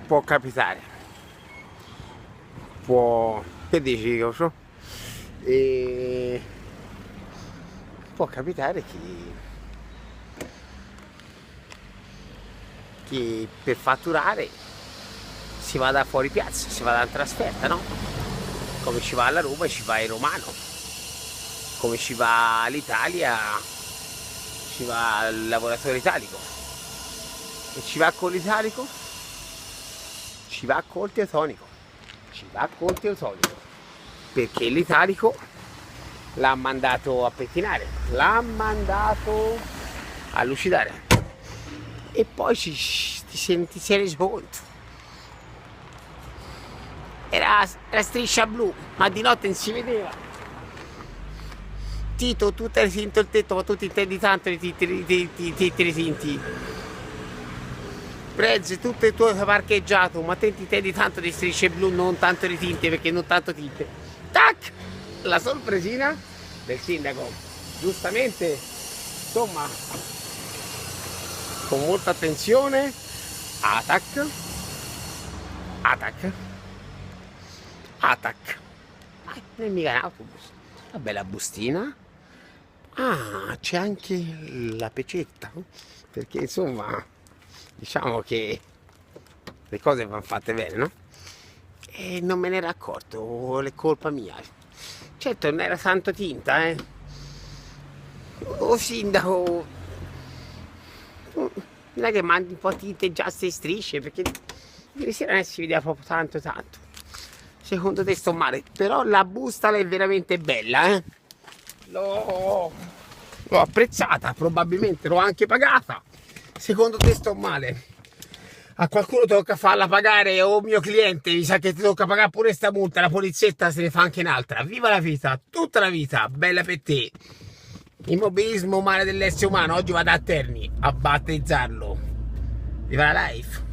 può capitare, può, che dici Coso? E può capitare che per fatturare si vada fuori piazza, si vada in trasferta, no? Come ci va alla Roma e ci va il Romano, come ci va all'Italia, ci va il lavoratore italico. E ci va con l'italico? Ci va col teutonico. Ci va col teutonico. Perché l'italico l'ha mandato a pettinare, l'ha mandato a lucidare. E poi ti sei reso conto. Era striscia blu, ma di notte non si vedeva. Tito, tu ti hai ritinto il tetto, ma tu ti intendi tanto di ritinti. Prez, tutto il tuo parcheggiato, ma te ti intendi tanto di strisce blu, non tanto di tinte, perché non tanto tinte. Tac! La sorpresina del sindaco. Giustamente, insomma, con molta attenzione, Atac, Atac, Atac. Non è mica un autobus. Una bella bustina. Ah, c'è anche la pecetta, perché insomma, diciamo che le cose vanno fatte bene, no? E non me ne ero accorto, è colpa mia. Certo, non era tanto tinta, eh. Oh, sindaco, non è che mandi un po' tinte già ste strisce, perché ieri sera non si vedeva proprio tanto. Secondo te sto male, però la busta è veramente bella, eh. L'ho apprezzata, probabilmente l'ho anche pagata. Secondo te sto male? A qualcuno tocca farla pagare, o mio cliente, mi sa che ti tocca pagare pure sta multa, la polizietta se ne fa anche un'altra. Viva la vita, tutta la vita, bella per te. Immobilismo, male dell'essere umano, oggi vado a Terni a battezzarlo. Viva la life!